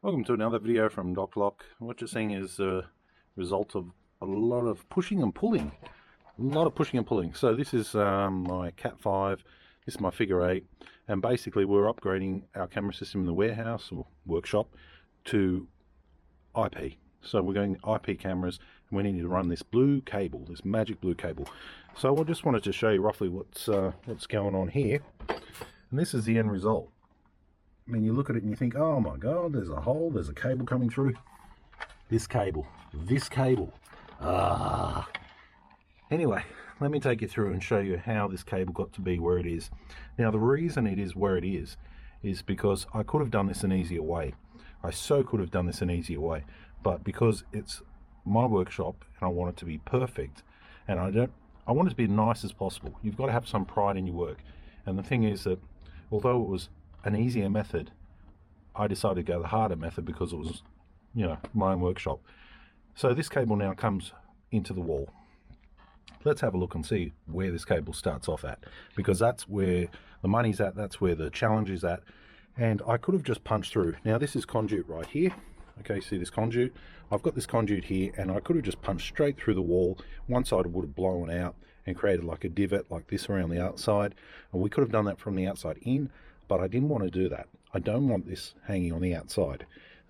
Welcome to another video from Doc Lock. What you're seeing is a result of a lot of pushing and pulling. So this is my Cat 5, this is my Figure 8, and basically we're upgrading our camera system in the warehouse or workshop to IP. So we're going IP cameras, and we need to run this blue cable, this magic blue cable. So I just wanted to show you roughly what's going on here, and this is the end result. I mean, you look at it and you think, oh my god, there's a hole, there's a cable coming through. This cable. Anyway, let me take you through and show you how this cable got to be where it is. Now, the reason it is where it is because I could have done this an easier way. I so could have done this an easier way, but because it's my workshop and I want it to be perfect, and I want it to be as nice as possible. You've got to have some pride in your work. And the thing is that although it was an easier method, I decided to go the harder method because it was, my own workshop. So this cable now comes into the wall. Let's have a look and see where this cable starts off at, because that's where the money's at, that's where the challenge is at. And I could have just punched through. Now this is conduit right here. Okay, see this conduit? I've got this conduit here, and I could have just punched straight through the wall. One side would have blown out and created like a divot like this around the outside, and we could have done that from the outside in. But I didn't want to do that. I don't want this hanging on the outside.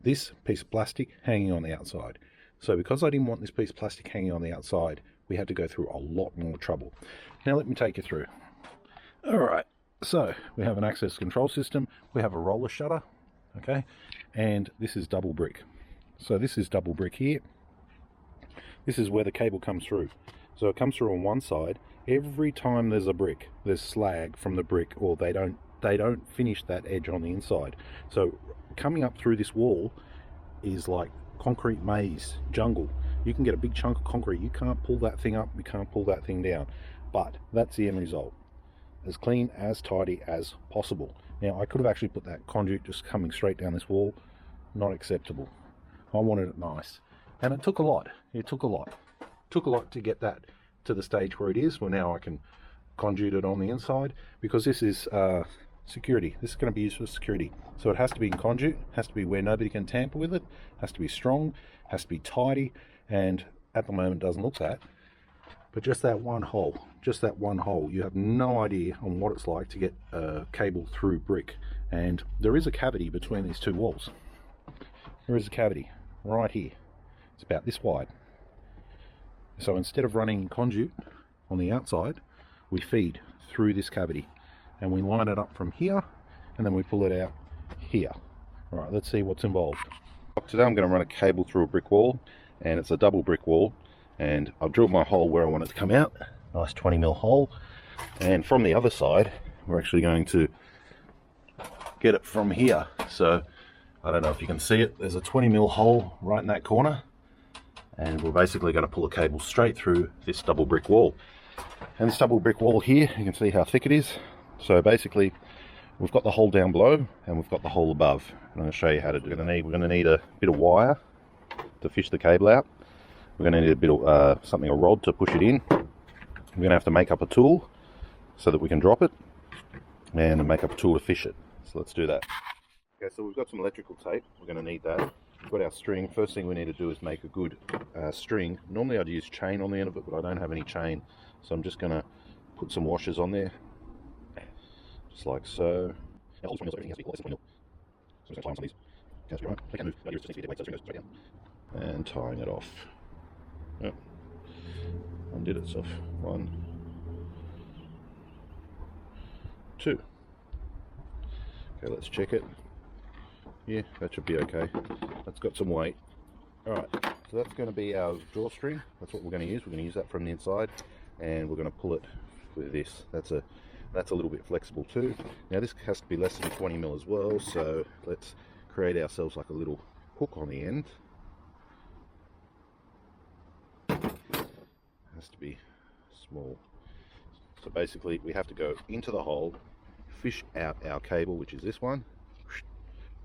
This piece of plastic hanging on the outside. So because I didn't want this piece of plastic hanging on the outside, we had to go through a lot more trouble. Now let me take you through. Alright, so we have an access control system. We have a roller shutter, okay? And this is double brick. So this is double brick here. This is where the cable comes through. So it comes through on one side. Every time there's a brick, there's slag from the brick, or they don't finish that edge on the inside. So coming up through this wall is like concrete maze, jungle. You can get a big chunk of concrete. You can't pull that thing up, you can't pull that thing down. But that's the end result. As clean, as tidy as possible. Now I could have actually put that conduit just coming straight down this wall. Not acceptable. I wanted it nice. And it took a lot. It took a lot to get that to the stage where it is, where now I can conduit it on the inside, because this is security. This is going to be used for security. So it has to be in conduit, has to be where nobody can tamper with it, has to be strong, has to be tidy, and at the moment it doesn't look that. But just that one hole, you have no idea on what it's like to get a cable through brick. And there is a cavity between these two walls. There is a cavity right here. It's about this wide. So instead of running conduit on the outside, we feed through this cavity, and we line it up from here, and then we pull it out here. All right, let's see what's involved. Today I'm going to run a cable through a brick wall, and it's a double brick wall, and I've drilled my hole where I want it to come out. Nice 20mm hole. And from the other side, we're actually going to get it from here. So I don't know if you can see it, there's a 20mm hole right in that corner, and we're basically going to pull a cable straight through this double brick wall. And this double brick wall here, you can see how thick it is. So basically we've got the hole down below and we've got the hole above. I'm going to show you how to do it. We're going to need a bit of wire to fish the cable out. We're going to need a bit of a rod to push it in. We're going to have to make up a tool so that we can drop it, and make up a tool to fish it. So let's do that. Okay, so we've got some electrical tape. We're going to need that. We've got our string. First thing we need to do is make a good string. Normally I'd use chain on the end of it, but I don't have any chain. So I'm just going to put some washers on there, just like so. And tying it off. Yep. Undid itself. 1, 2. Okay, let's check it. Yeah, that should be okay. That's got some weight. Alright, so that's going to be our drawstring. That's what we're going to use. We're going to use that from the inside, and we're going to pull it with this. That's a little bit flexible too. Now this has to be less than 20mm as well, so let's create ourselves like a little hook on the end. It has to be small. So basically we have to go into the hole, fish out our cable, which is this one,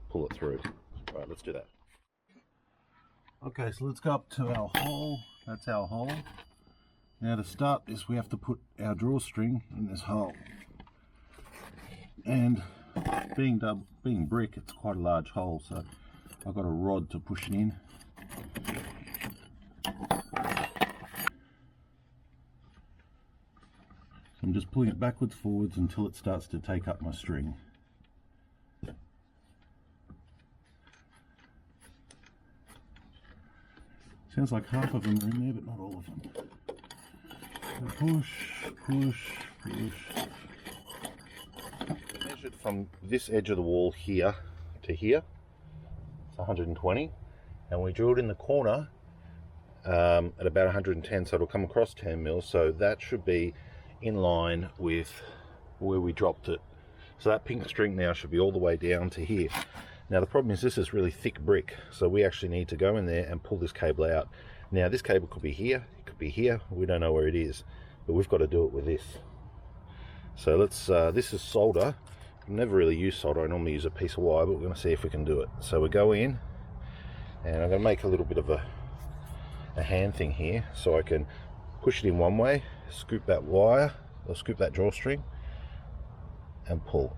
pull it through. Alright, let's do that. Okay, so let's go up to our hole. That's our hole. Now to start this, we have to put our drawstring in this hole. And being brick, it's quite a large hole, so I've got a rod to push it in. I'm just pulling it backwards, forwards until it starts to take up my string. Sounds like half of them are in there, but not all of them. So push, push, push. Measured from this edge of the wall here to here, it's 120, and we drilled in the corner at about 110, so it'll come across 10 mils, so that should be in line with where we dropped it. So that pink string now should be all the way down to here. Now the problem is this is really thick brick, so we actually need to go in there and pull this cable out. Now this cable could be here, it could be here, we don't know where it is, but we've got to do it with this. So let's, this is solder. I've never really used solder, I normally use a piece of wire, but we're going to see if we can do it. So we go in, and I'm going to make a little bit of a hand thing here, so I can push it in one way, scoop that wire, or scoop that drawstring, and pull.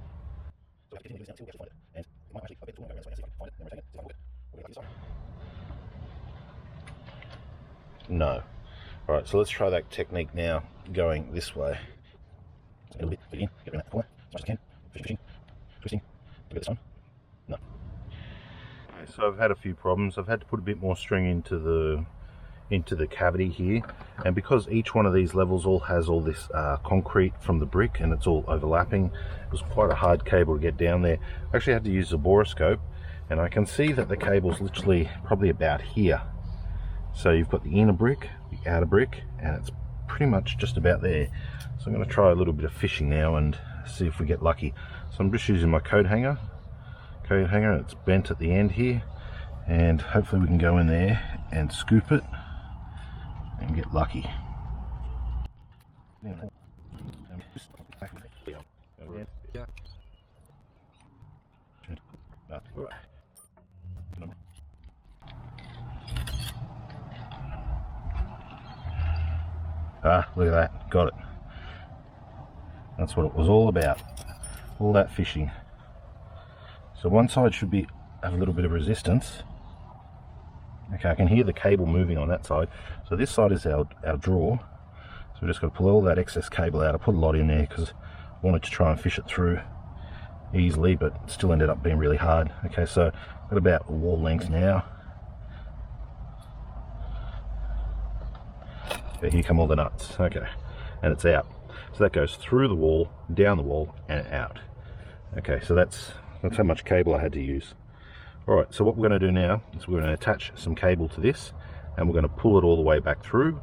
No. Alright, so let's try that technique now, going this way. A little bit, put it in, get around that corner, as much as I can, pushing, twisting, do it this one. No. Okay, so I've had a few problems. I've had to put a bit more string into the cavity here, and because each one of these levels all has all this concrete from the brick and it's all overlapping, it was quite a hard cable to get down there. I actually had to use a boroscope, and I can see that the cable's literally probably about here. So you've got the inner brick, the outer brick, and it's pretty much just about there. So I'm going to try a little bit of fishing now and see if we get lucky. So I'm just using my coat hanger, it's bent at the end here, and hopefully we can go in there and scoop it and get lucky. Ah, look at that, got it. That's what it was all about, all that fishing. So one side should have a little bit of resistance. Okay, I can hear the cable moving on that side. So this side is our draw. So we just got to pull all that excess cable out. I put a lot in there because I wanted to try and fish it through easily, but it still ended up being really hard. Okay, so I've got about a wall length now. Okay, here come all the nuts. Okay, and it's out. So that goes through the wall, down the wall, and out. Okay, so that's how much cable I had to use. Alright, so what we're going to do now is we're going to attach some cable to this, and we're going to pull it all the way back through,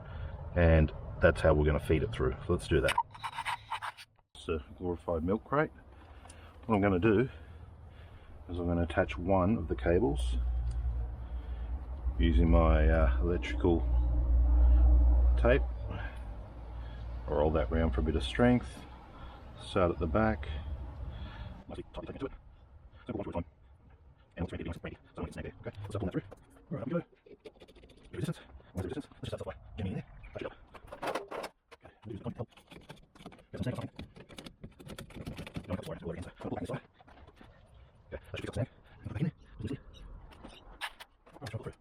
and that's how we're going to feed it through. So let's do that. It's a glorified milk crate. What I'm going to do is I'm going to attach one of the cables using my electrical tape. I'll roll that round for a bit of strength. Start at the back. And let's ready, ready. So it's okay, let's pull that through. Alright, up we go. Resistance. Where's the resistance? Let's just start that way. Get me in there. Push it up. Okay, do some help. Get some snag. Don't help the wire. Pull back this way. Okay, that should be up snag. Put it back in there. Loosely. Alright, try to pull through.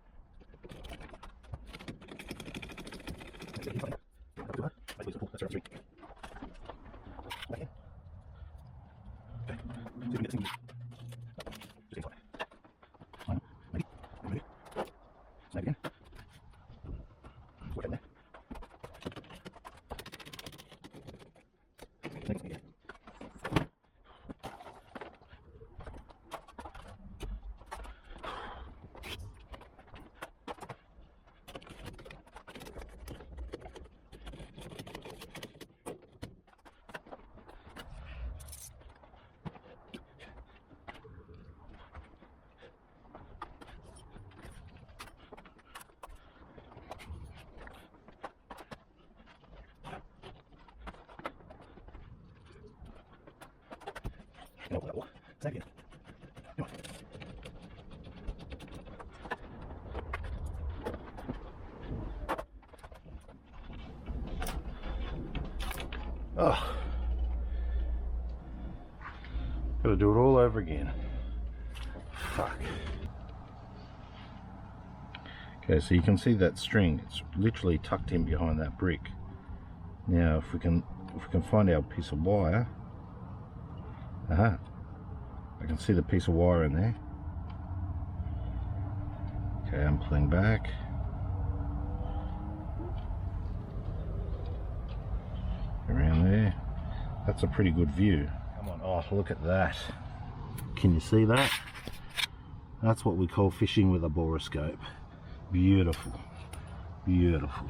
That's it, fine. Not too hard. Right, pull. That's right, 3. Back in. Okay. See if we can get this thing. Just inside. Maybe. Snag again. Work in there. Snag again. Pull that wall. Snag again. Come on. Oh. Gotta do it all over again. Fuck. Okay, so you can see that string, it's literally tucked in behind that brick. Now if we can find our piece of wire, I can see the piece of wire in there. Okay, I'm pulling back. Around there. That's a pretty good view. Come on, oh look at that. Can you see that? That's what we call fishing with a borescope. Beautiful, beautiful.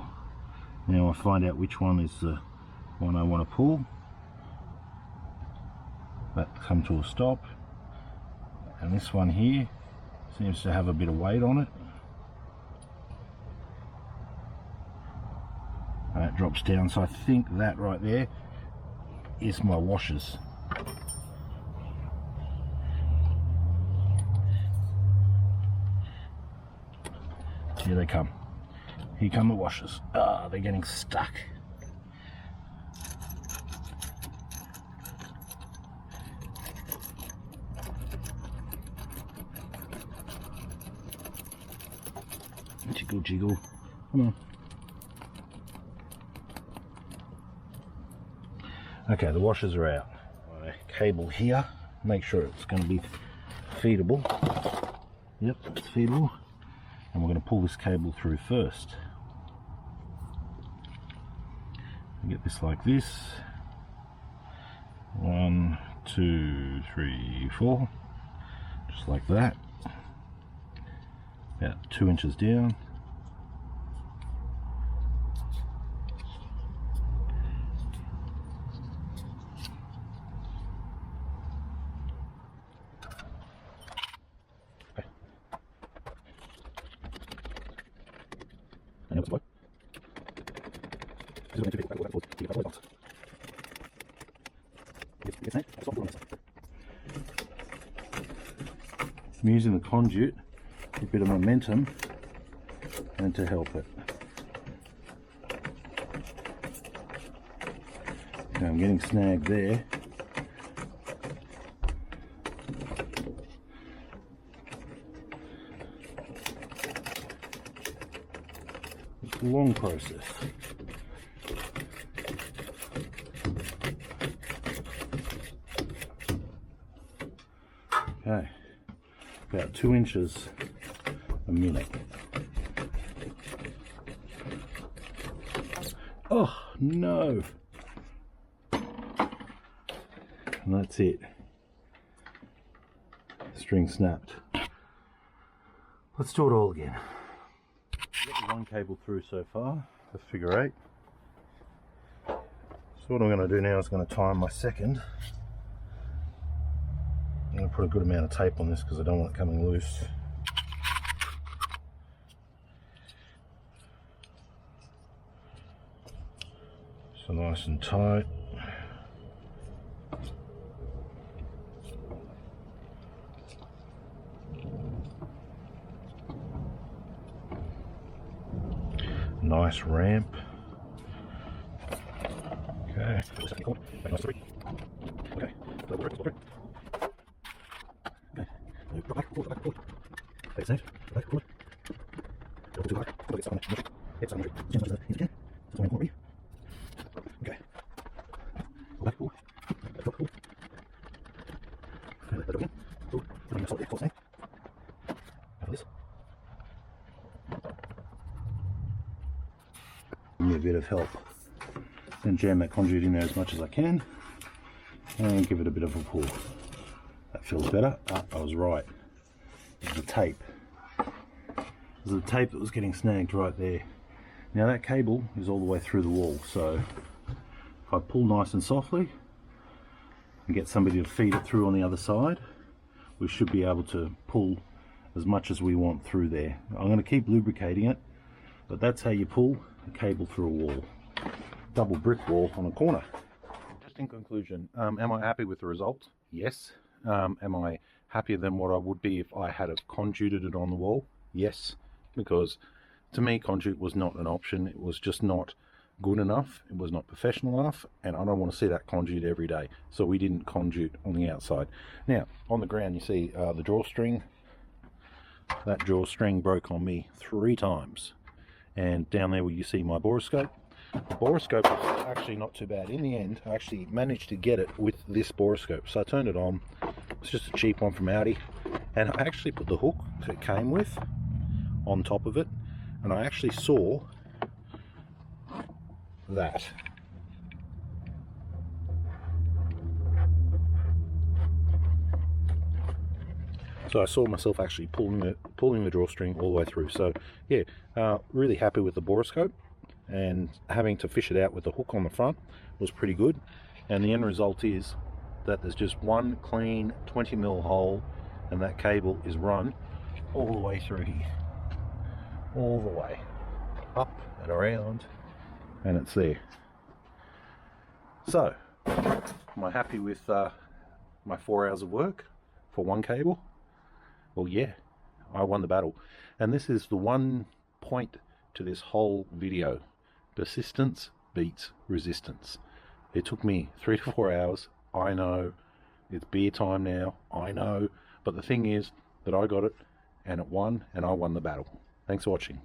Now I'll find out which one is the one I want to pull. That come to a stop. And this one here seems to have a bit of weight on it. And it drops down, so I think that right there is my washers. Here they come. Here come the washers. Ah, they're getting stuck. Jiggle, jiggle. Come on. Okay, the washers are out. My cable here. Make sure it's going to be feedable. Yep, it's feedable. And we're going to pull this cable through first. Get this like this. 1, 2, 3, 4. Just like that. About 2 inches down. I'm using the conduit, a bit of momentum, and to help it. Okay, I'm getting snagged there. It's a long process. Okay, about 2 inches a minute. Oh no! And that's it. String snapped. Let's do it all again. Got the one cable through so far, the figure 8. So what I'm going to do now is going to time my second. I'm going to put a good amount of tape on this because I don't want it coming loose. So nice and tight. Nice ramp. Okay. Give me a bit of help. Then jam that conduit in there as much as I can and give it a bit of a pull. That feels better. Ah, I was right. There's the tape. There's the tape that was getting snagged right there. Now that cable is all the way through the wall, so if I pull nice and softly and get somebody to feed it through on the other side, we should be able to pull as much as we want through there. I'm going to keep lubricating it, but that's how you pull a cable through a wall. Double brick wall on a corner. Just in conclusion, am I happy with the result? Yes. Am I happier than what I would be if I had have conduited it on the wall? Yes, because to me conduit was not an option. It was just not good enough. It was not professional enough, and I don't want to see that conduit every day. So we didn't conduit on the outside. Now on the ground you see the drawstring that drawstring broke on me 3 times. And down there where you see my borescope, the borescope was actually not too bad. In the end, I actually managed to get it with this borescope. So I turned it on. It's just a cheap one from Audi. And I actually put the hook that it came with on top of it. And I actually saw that. So I saw myself actually pulling the drawstring all the way through. So yeah, really happy with the borescope, and having to fish it out with the hook on the front was pretty good. And the end result is that there's just one clean 20mm hole, and that cable is run all the way through here, all the way up and around, and it's there. So am I happy with my 4 hours of work for one cable? Well, yeah, I won the battle. And this is the one point to this whole video. Persistence beats resistance. It took me 3 to 4 hours. I know. It's beer time now. I know. But the thing is that I got it, and it won, and I won the battle. Thanks for watching.